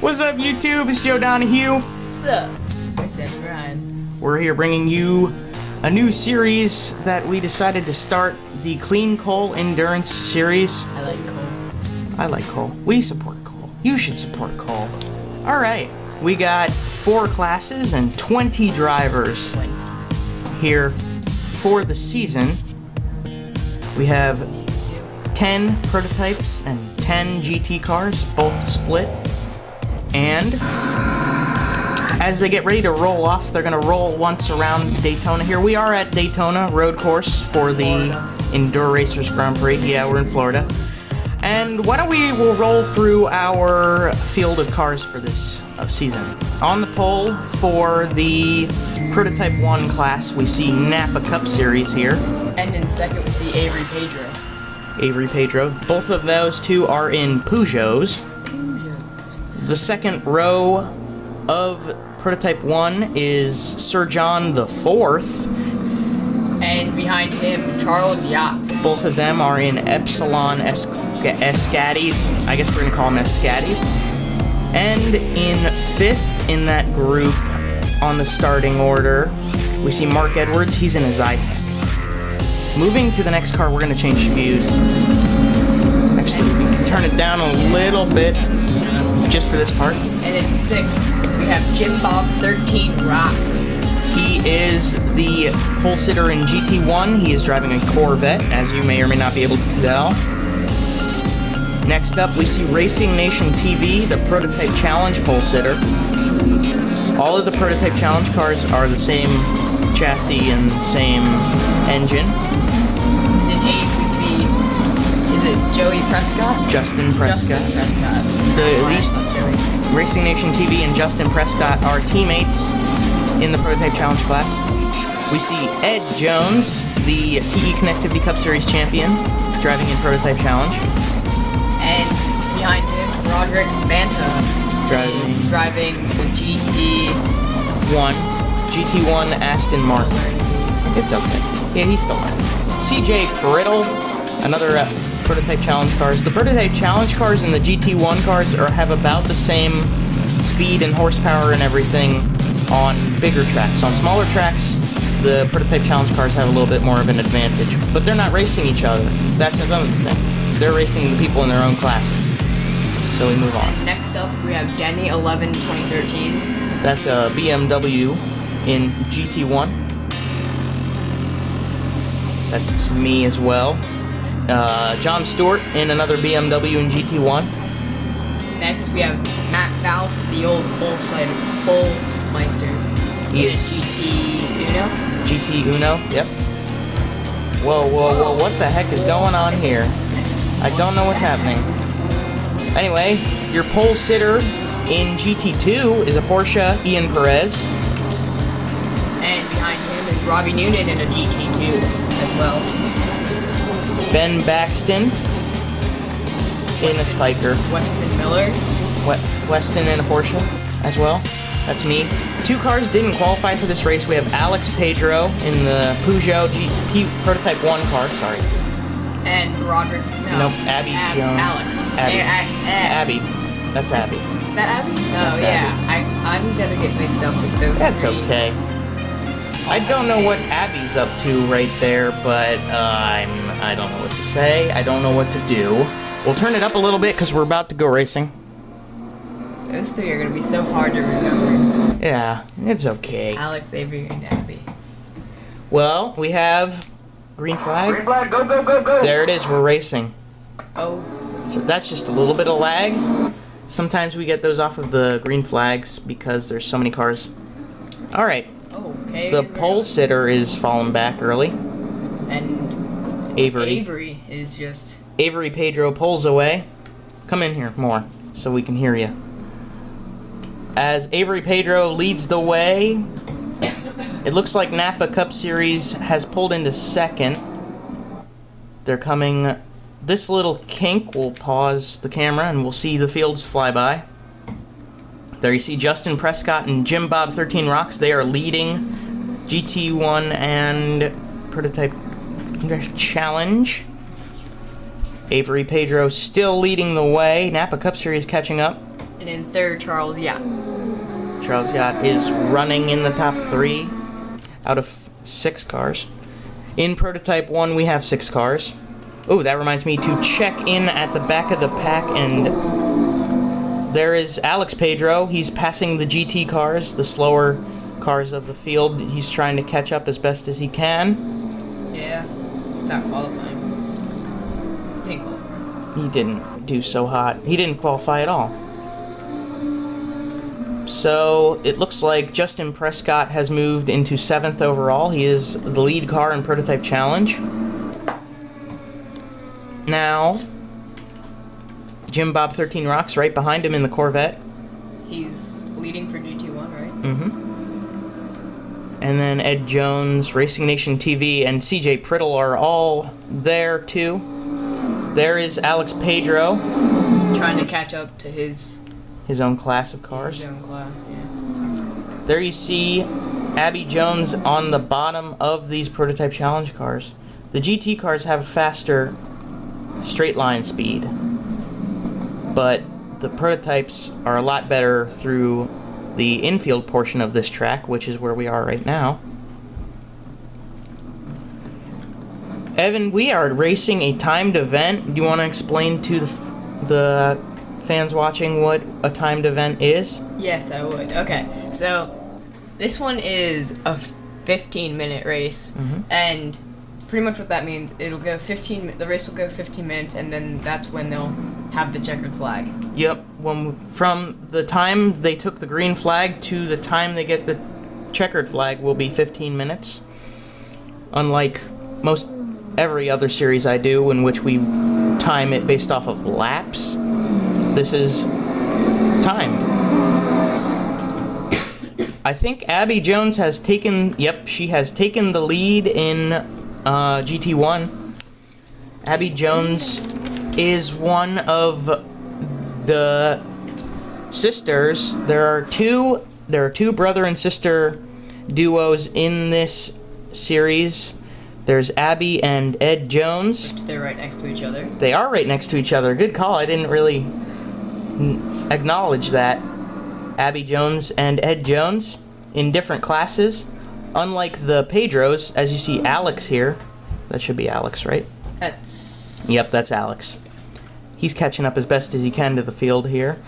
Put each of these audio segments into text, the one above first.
What's up, YouTube? It's Joe Donohue. What's up? It's Brian. We're here bringing you a new series that we decided to start, the Clean Coal Endurance series. I like coal. I like coal. We support coal. You should support coal. Alright, we got 4 classes and 20 drivers here for the season. We have 10 prototypes and 10 GT cars, both split. And as they get ready to roll off, they're going to roll once around Daytona. Here we are at Daytona road course for the Enduracers Grand Prix. Yeah, we're in Florida. And why don't we'll roll through our field of cars for this season. On the pole for the Prototype 1 class, we see Napa Cup Series here. And in second, we see Avery Pedro. Avery Pedro. Both of those two are in Peugeots. The second row of Prototype 1 is Sir John the Fourth. And behind him, Charles Yachts. Both of them are in Epsilon Escadis. I guess we're going to call them Escadis. And in 5th in that group on the starting order, we see Mark Edwards. He's in a Zytec. Moving to the next car, we're going to change views. Actually, we can turn it down a little bit just for this part. And in 6th, we have Jim Bob 13 Rocks. He is the pole sitter in GT1. He is driving a Corvette, as you may or may not be able to tell. Next up, we see Racing Nation TV, the Prototype Challenge pole sitter. All of the Prototype Challenge cars are the same chassis and same engine. In 8th, we see, is it Joey Prescott? Justin Prescott. Justin Prescott. These Racing Nation TV and Justin Prescott are teammates in the Prototype Challenge class. We see Ed Jones, the TE Connectivity Cup Series champion, driving in Prototype Challenge. And behind him, Roderick Banta, driving the GT1 Aston Martin. It's okay. Yeah, he's still learning. CJ Priddle, another Prototype Challenge cars. The Prototype Challenge cars and the GT1 cars have about the same speed and horsepower and everything on bigger tracks. On smaller tracks, the Prototype Challenge cars have a little bit more of an advantage, but they're not racing each other. That's another thing. They're racing the people in their own classes. So we move on. Next up, we have Denny 11 2013. That's a BMW in GT1. That's me as well. John Stewart in another BMW in GT1. Next, we have Matt Faust, the old pole meister. He is GT Uno. GT Uno, yep. Whoa, what the heck is going on here? I don't know what's happening. Anyway, your pole sitter in GT2 is a Porsche Ian Perez. And behind him is Robbie Noonan in a GT2 as well. Ben Baxton in a Spiker. Weston Miller. Weston in a Porsche as well. That's me. 2 cars didn't qualify for this race. We have Alex Pedro in the Peugeot Prototype 1 car, sorry. And Roderick, Nope, Abby Jones. Alex. Abby. That's Abby. Is that Abby? That's yeah. Abby. I'm gonna get mixed up with those That's three. okay. I don't know what Abby's up to right there, but I don't know what to say. I don't know what to do. We'll turn it up a little bit because we're about to go racing. Those 3 are gonna be so hard to remember. Yeah, it's okay. Alex, Avery, and Abby. Well, we have green flag. Green flag, go, go, go, go. There it is, we're racing. Oh. So that's just a little bit of lag. Sometimes we get those off of the green flags because there's so many cars. Alright. Okay. The pole sitter is falling back early. And Avery is just... Avery Pedro pulls away. Come in here more so we can hear you. As Avery Pedro leads the way, it looks like Napa Cup Series has pulled into second. They're coming. This little kink will pause the camera and we'll see the fields fly by. There you see Justin Prescott and Jim Bob 13 Rocks. They are leading GT1 and Prototype Challenge. Avery Pedro still leading the way. Napa Cup Series catching up. And in third, Charles Yacht. Charles Yacht is running in the top 3 out of 6 cars. In Prototype 1, we have 6 cars. Oh, that reminds me to check in at the back of the pack, and there is Alex Pedro. He's passing the GT cars, the slower cars of the field. He's trying to catch up as best as he can. Yeah, not qualifying. He didn't qualify. He didn't do so hot. He didn't qualify at all. So it looks like Justin Prescott has moved into 7th overall. He is the lead car in Prototype Challenge. Now, Jim Bob 13 Rocks right behind him in the Corvette. He's leading for GT1, right? Mm-hmm. And then Ed Jones, Racing Nation TV, and CJ Priddle are all there too. There is Alex Pedro. Trying to catch up to his own class of cars. His own class, yeah. There you see Abby Jones on the bottom of these Prototype Challenge cars. The GT cars have faster straight line speed, but the prototypes are a lot better through the infield portion of this track, which is where we are right now. Evan, we are racing a timed event. Do you want to explain to the fans watching what a timed event is? Yes, I would. Okay, so this one is a 15-minute race, and pretty much what that means, it'll go 15. The race will go 15 minutes, and then that's when they'll have the checkered flag. Yep. From the time they took the green flag to the time they get the checkered flag will be 15 minutes. Unlike most every other series I do, in which we time it based off of laps, this is timed. I think Abby Jones has taken. Yep, she has taken the lead in GT1. Abby Jones is one of the sisters. There are two brother and sister duos in this series. There's Abby and Ed Jones. They're right next to each other. They are right next to each other. Good call. I didn't really acknowledge that. Abby Jones and Ed Jones in different classes. Unlike the Pedros, as you see Alex here. That should be Alex, right? Yep, that's Alex. He's catching up as best as he can to the field here.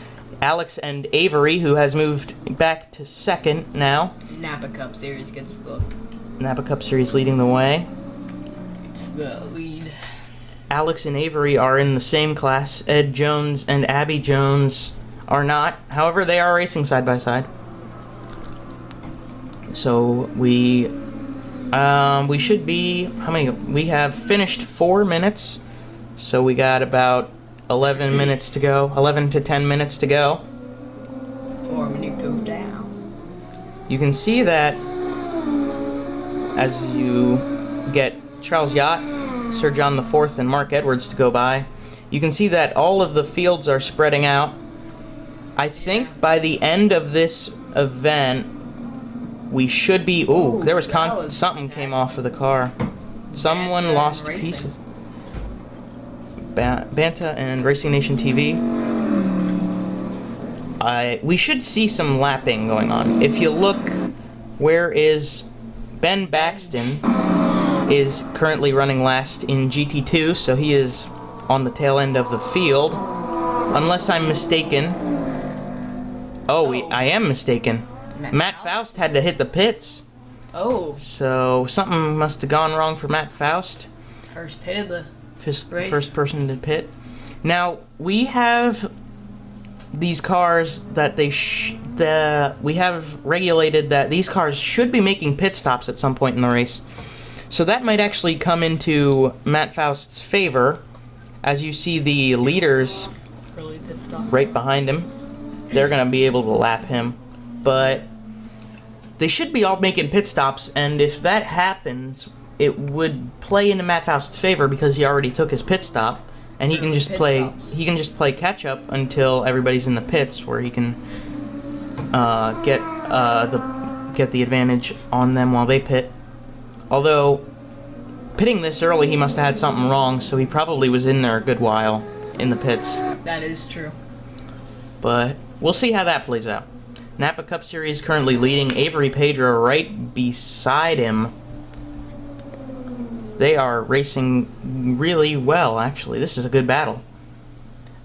Alex and Avery, who has moved back to 2nd now. Napa Cup Series gets the Napa Cup Series leading the way. It's the lead. Alex and Avery are in the same class. Ed Jones and Abby Jones are not. However, they are racing side by side. So we should be, how many? We have finished 4 minutes. So we got about 11 minutes to go. 11 to 10 minutes to go. 4 minutes down. You can see that as you get Charles Yacht, Sir John IV, and Mark Edwards to go by, you can see that all of the fields are spreading out. I think by the end of this event, we should be... Ooh, there was something came off of the car. Someone lost pieces. Banta and Racing Nation TV. We should see some lapping going on. If you look, where is Ben Baxton is currently running last in GT2, so he is on the tail end of the field. Unless I'm mistaken. I am mistaken. Matt Faust had to hit the pits. Oh. So something must have gone wrong for Matt Faust. First pit of the race. First person to pit. Now, we have these cars that we have regulated that these cars should be making pit stops at some point in the race. So that might actually come into Matt Faust's favor. As you see the leaders right behind him, they're going to be able to lap him. But they should be all making pit stops, and if that happens, it would play into Matt Faust's favor because he already took his pit stop, and he can just play catch up until everybody's in the pits, where he can get the advantage on them while they pit. Although pitting this early, he must have had something wrong, so he probably was in there a good while in the pits. That is true. But we'll see how that plays out. Napa Cup Series currently leading. Avery Pedro right beside him. They are racing really well, actually. This is a good battle.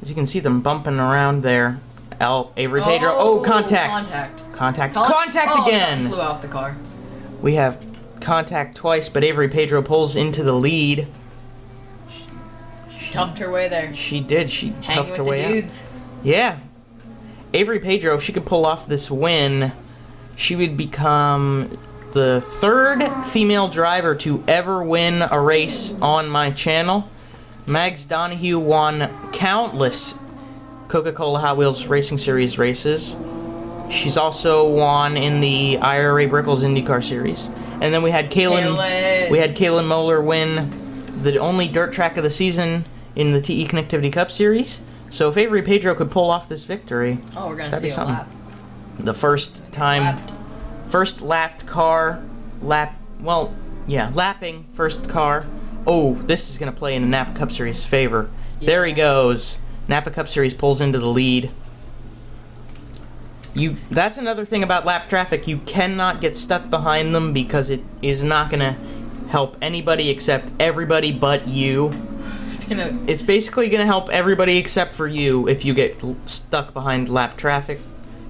As you can see them bumping around there. Avery Pedro. Oh, contact. Contact again. Something flew off the car. We have contact twice, but Avery Pedro pulls into the lead. She toughed her way there. She did. She toughed her way dudes. out. Yeah. Avery Pedro, if she could pull off this win, she would become the third female driver to ever win a race on my channel. Mags Donohue won countless Coca-Cola Hot Wheels Racing Series races. She's also won in the IRA Brickles IndyCar Series. And then we had Kaylin Moeller win the only dirt track of the season in the TE Connectivity Cup Series. So if Avery Pedro could pull off this victory, we're gonna see a lap. The first lapped car, lapping first car. Oh, this is gonna play in the Napa Cup Series' favor. Yeah. There he goes. Napa Cup Series pulls into the lead. That's another thing about lap traffic. You cannot get stuck behind them because it is not gonna help anybody except everybody but you. It's basically gonna help everybody except for you if you get stuck behind lap traffic.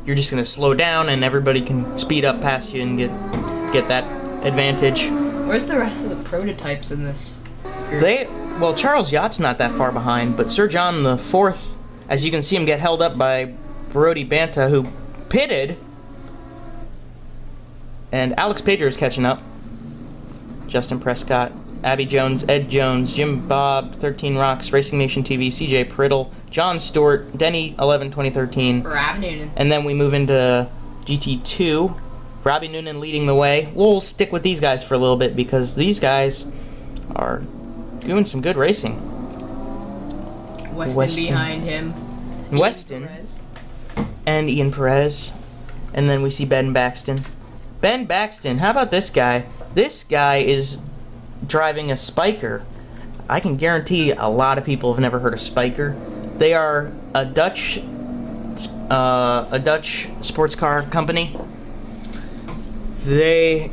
You're just gonna slow down and everybody can speed up past you and get that advantage. Where's the rest of the prototypes in this group? Charles Yacht's not that far behind, but Sir John the Fourth, as you can see him get held up by Brody Banta, who pitted, and Alex Pedro is catching up. Justin Prescott, Abby Jones, Ed Jones, Jim Bob, 13 Rocks, Racing Nation TV, CJ Priddle, John Stewart, Denny 11 2013. Robbie Noonan. And then we move into GT2. Robbie Noonan leading the way. We'll stick with these guys for a little bit because these guys are doing some good racing. Weston behind him. Weston. And Ian Perez. And then we see Ben Baxton. Ben Baxton, how about this guy? This guy is driving a Spiker. I can guarantee a lot of people have never heard of Spiker. They are a Dutch sports car company. They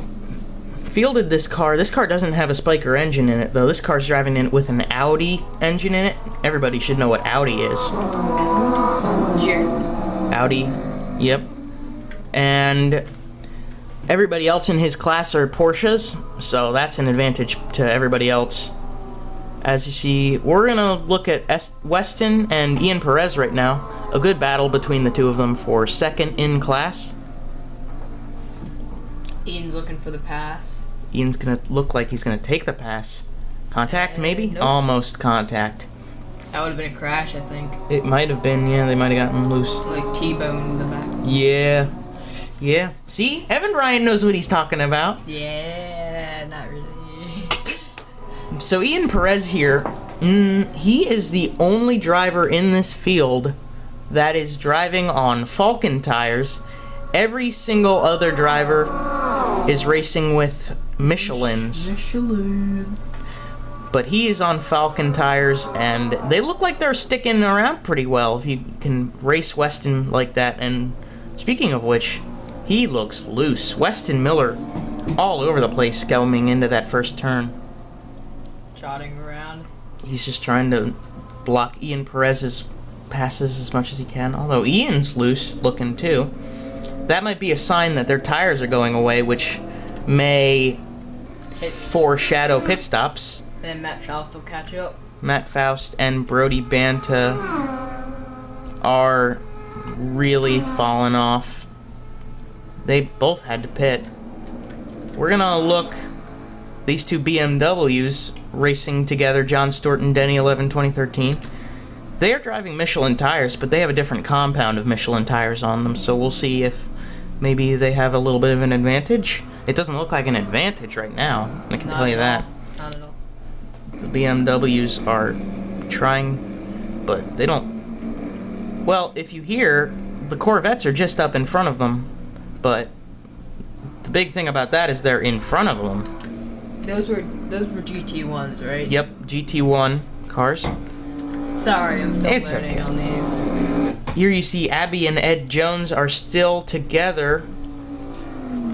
fielded this car. This car doesn't have a Spiker engine in it, though. This car's driving in with an Audi engine in it. Everybody should know what Audi is. Yeah. Audi, yep. And everybody else in his class are Porsches, so that's an advantage to everybody else. As you see, we're going to look at Weston and Ian Perez right now. A good battle between the two of them for second in class. Ian's looking for the pass. Ian's going to look like he's going to take the pass. Contact, maybe? Nope. Almost contact. That would have been a crash, I think. It might have been, yeah. They might have gotten loose. Like T-boned the back. Yeah. Yeah. See? Evan Ryan knows what he's talking about. Yeah, not really. So Ian Perez here, he is the only driver in this field that is driving on Falcon tires. Every single other driver is racing with Michelins. But he is on Falcon tires, and they look like they're sticking around pretty well if you can race Weston like that. And speaking of which, he looks loose. Weston Miller all over the place coming into that first turn. Trotting around. He's just trying to block Ian Perez's passes as much as he can, although Ian's loose looking too. That might be a sign that their tires are going away, which may foreshadow pit stops. Then Matt Faust will catch up. Matt Faust and Brody Banta are really falling off. They both had to pit. We're gonna look these two BMWs racing together, John Stewart and Denny 11 2013. They are driving Michelin tires, but they have a different compound of Michelin tires on them, so we'll see if maybe they have a little bit of an advantage. It doesn't look like an advantage right now, I can tell you that. Not at all. The BMWs are trying, but they don't. Well, if you hear, the Corvettes are just up in front of them, but the big thing about that is they're in front of them. Those were GT1s, right? Yep, GT1 cars. Sorry, I'm still It's learning okay. on these. Here you see Abby and Ed Jones are still together.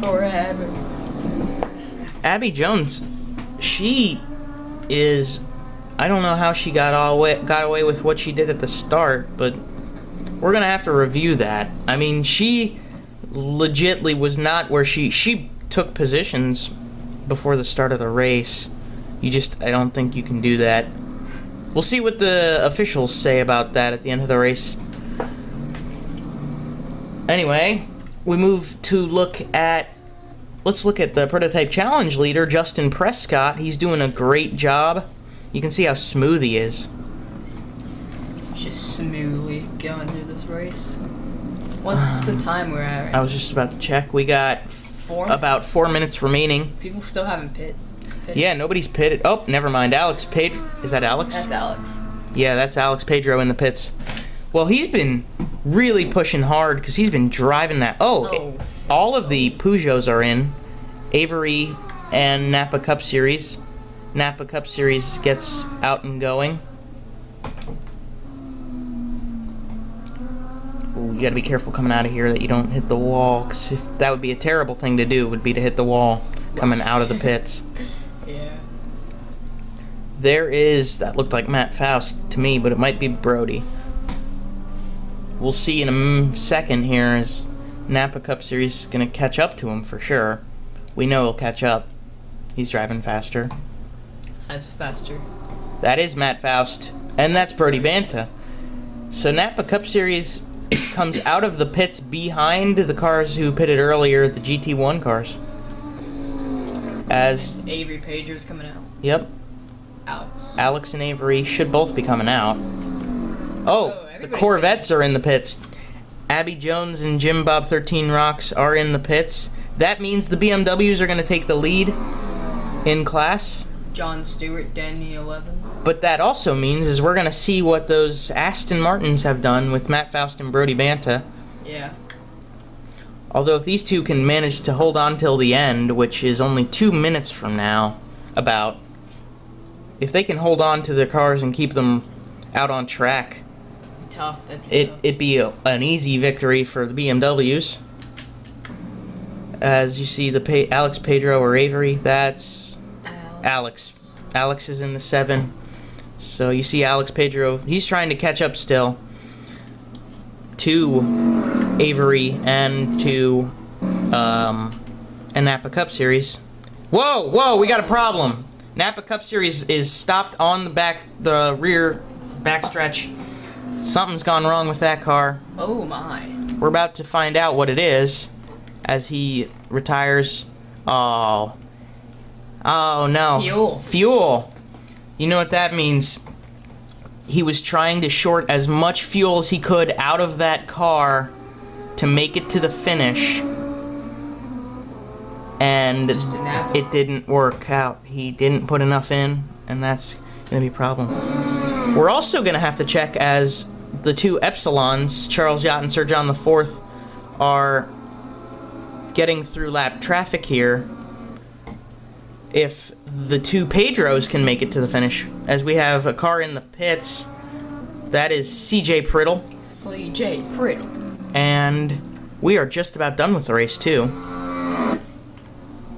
Forever. Abby Jones, she is... I don't know how she got away with what she did at the start, but we're going to have to review that. I mean, she legitly was not where she took positions before the start of the race. I don't think you can do that. We'll see what the officials say about that at the end of the race. Anyway, we move to let's look at the Prototype Challenge leader, Justin Prescott. He's doing a great job. You can see how smooth he is. Just smoothly going through this race. What's the time we're at right I was just about to check. We got about 4 minutes remaining. People still haven't pitted. Yeah, nobody's pitted. Oh, never mind. Alex Pedro. Is that Alex? That's Alex. Yeah, that's Alex Pedro in the pits. Well, he's been really pushing hard because he's been driving that. Oh, all of the Peugeots are in. Avery and Napa Cup Series. Napa Cup Series gets out and going. Ooh, you gotta be careful coming out of here that you don't hit the wall, because if that would be a terrible thing to do, would be to hit the wall coming out of the pits. Yeah. That looked like Matt Faust to me, but it might be Brody. We'll see in a second here as Napa Cup Series is going to catch up to him for sure. We know he'll catch up. He's driving faster. That's faster. That is Matt Faust, and that's Brody Banta. So Napa Cup Series comes out of the pits behind the cars who pitted earlier, the GT1 cars. As Avery Pedro's coming out. Yep. Alex and Avery should both be coming out. Oh, the Corvettes are in the pits. Abby Jones and Jim Bob 13 Rocks are in the pits. That means the BMWs are going to take the lead in class. John Stewart, Danny 11. But that also means is we're going to see what those Aston Martins have done with Matt Faust and Brody Banta. Yeah. Although if these two can manage to hold on till the end, which is only 2 minutes from now, if they can hold on to their cars and keep them out on track, tough. it'd be an easy victory for the BMWs. As you see, the Alex Pedro or Avery, that's Alex. Alex is in the 7. So you see Alex Pedro, he's trying to catch up still to Avery and to a Napa Cup Series. Whoa, we got a problem. Napa Cup Series is stopped on the rear backstretch. Something's gone wrong with that car. Oh my. We're about to find out what it is as he retires. Oh no. Fuel. You know what that means? He was trying to short as much fuel as he could out of that car to make it to the finish. And it didn't work out. He didn't put enough in, and that's going to be a problem. We're also going to have to check as the two Epsilons, Charles Yacht and Sir John IV, are getting through lap traffic here, if the two Pedros can make it to the finish. As we have a car in the pits, that is CJ Priddle. CJ Priddle. And we are just about done with the race, too.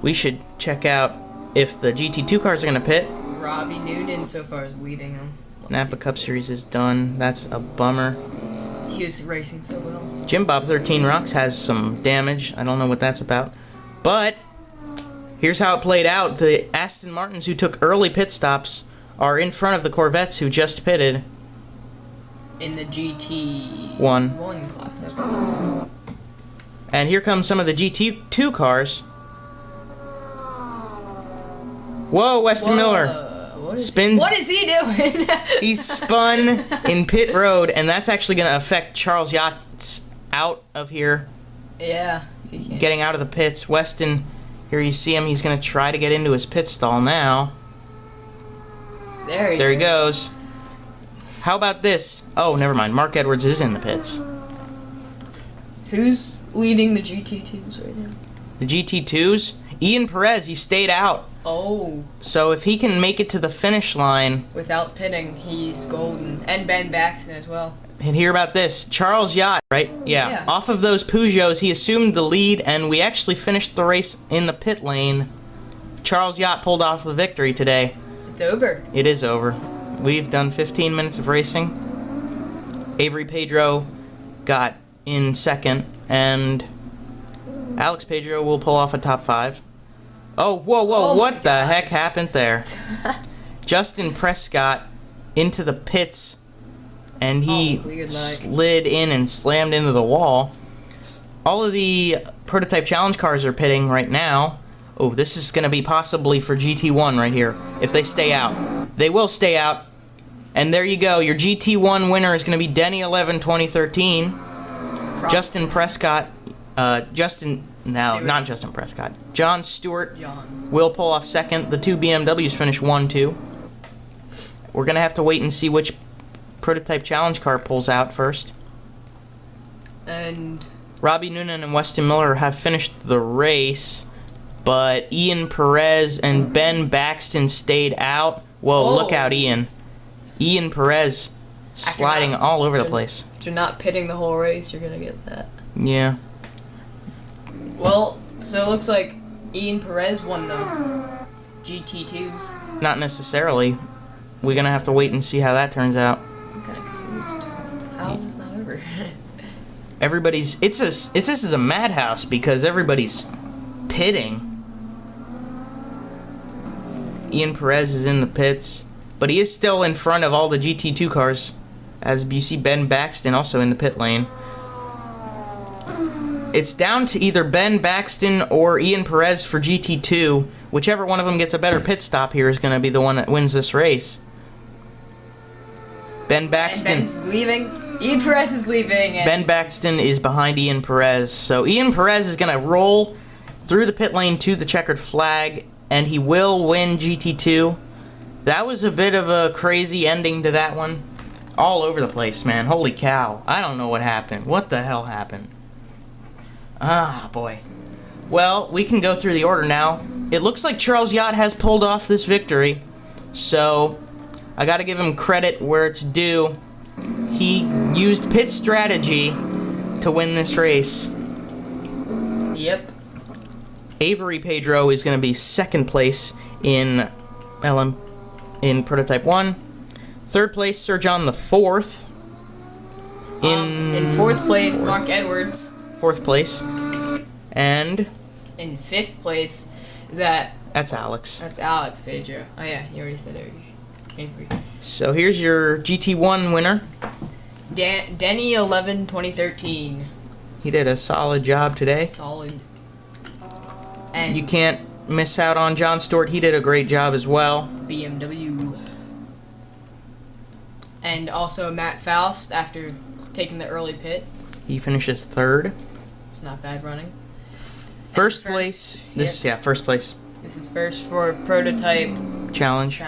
We should check out if the GT2 cars are going to pit. Robbie Noonan so far is leading them. Napa Cup Series is done. That's a bummer. He was racing so well. Jim Bob 13 Rocks has some damage. I don't know what that's about. But here's how it played out. The Aston Martins who took early pit stops are in front of the Corvettes who just pitted. In the GT1 class. And here comes some of the GT2 cars. Whoa, Weston Miller. What is he doing? He spun in pit road, and that's actually going to affect Charles Yachts out of here. Yeah. Getting out of the pits. Weston, here you see him. He's going to try to get into his pit stall now. There he goes. How about this? Oh, never mind. Mark Edwards is in the pits. Who's leading the GT2s right now? The GT2s? Ian Perez, he stayed out. Oh. So if he can make it to the finish line... Without pitting, he's golden. And Ben Baxton as well. And hear about this. Charles Yacht, right? Yeah. Off of those Peugeots, he assumed the lead, and we actually finished the race in the pit lane. Charles Yacht pulled off the victory today. It's over. It is over. We've done 15 minutes of racing. Avery Pedro got in second, and Alex Pedro will pull off a top 5. Oh, whoa, what the heck happened there? Justin Prescott into the pits, and he slid in and slammed into the wall. All of the prototype challenge cars are pitting right now. Oh, this is going to be possibly for GT1 right here, if they stay out. They will stay out. And there you go. Your GT1 winner is going to be Denny 11 2013. Justin Prescott. Not Justin Prescott. John Stewart will pull off second. The two BMWs finish 1-2. We're going to have to wait and see which prototype challenge car pulls out first. And Robbie Noonan and Weston Miller have finished the race, but Ian Perez and Ben Baxton stayed out. Whoa, look out, Ian. Ian Perez sliding all over the place. If you're not pitting the whole race, you're going to get that. Yeah. Well, so it looks like Ian Perez won the GT2s. Not necessarily. We're going to have to wait and see how that turns out. I'm kind of confused. How is this not over? Everybody's... This is a madhouse because everybody's pitting. Ian Perez is in the pits, but he is still in front of all the GT2 cars. As you see Ben Baxton also in the pit lane. It's down to either Ben Baxton or Ian Perez for GT2. Whichever one of them gets a better pit stop here is going to be the one that wins this race. Ben Baxton. And Ben's leaving. Ian Perez is leaving. And Ben Baxton is behind Ian Perez. So Ian Perez is going to roll through the pit lane to the checkered flag, and he will win GT2. That was a bit of a crazy ending to that one. All over the place, man. Holy cow. I don't know what happened. What the hell happened? Ah, boy. Well, we can go through the order now. It looks like Charles Yacht has pulled off this victory. So, I gotta give him credit where it's due. He used pit strategy to win this race. Yep. Avery Pedro is gonna be second place in Prototype 1. Third place, Sir John the Fourth. In fourth place, Mark Edwards. Fourth place. And in fifth place is that's Alex. That's Alex Pedro. Oh yeah, you already said Avery. So here's your GT1 winner. Denny 11 2013. He did a solid job today. Solid. And you can't miss out on John Stewart. He did a great job as well. BMW. And also Matt Faust after taking the early pit. He finishes third. It's not bad running. First place. First place. This is first for prototype challenge.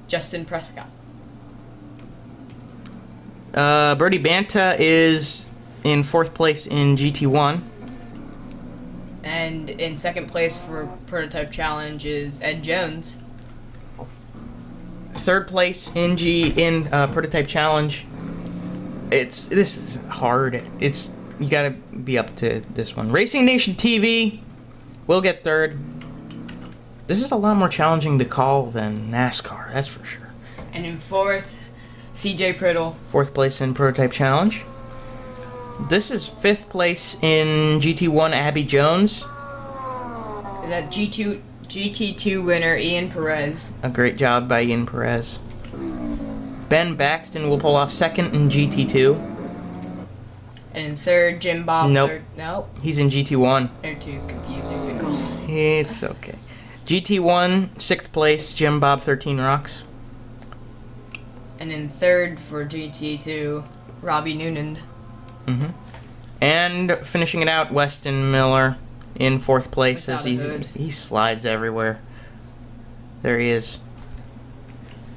Justin Prescott. Bertie Banta is in fourth place in GT1. And in second place for prototype challenge is Ed Jones. Third place in prototype challenge. This is hard. You gotta be up to this one. Racing Nation TV will get third. This is a lot more challenging to call than NASCAR, that's for sure. And in fourth, CJ Priddle. Fourth place in prototype challenge. This is fifth place in GT1, Abby Jones. That GT2 winner, Ian Perez. A great job by Ian Perez. Ben Baxton will pull off second in GT2. And in third, Jim Bob. Nope. Nope. He's in GT1. They're too confusing to call. It's okay. GT1, sixth place, Jim Bob 13 Rocks. And in third for GT2, Robbie Noonan. And finishing it out, Weston Miller in fourth place as Without he slides everywhere. There he is.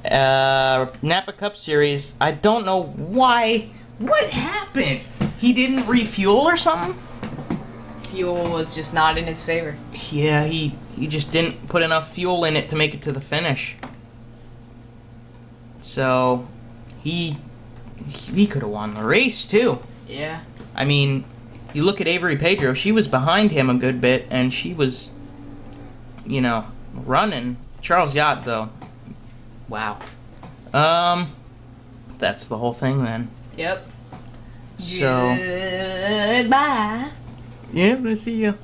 Napa Cup Series. I don't know why. What happened? He didn't refuel or something? Fuel was just not in his favor. Yeah, he he just didn't put enough fuel in it to make it to the finish. So he could have won the race too. Yeah. I mean, you look at Avery Pedro, she was behind him a good bit, and she was, you know, running. Charles Yacht, though, wow. That's the whole thing then. Yep. So, Goodbye. yeah, we'll see you.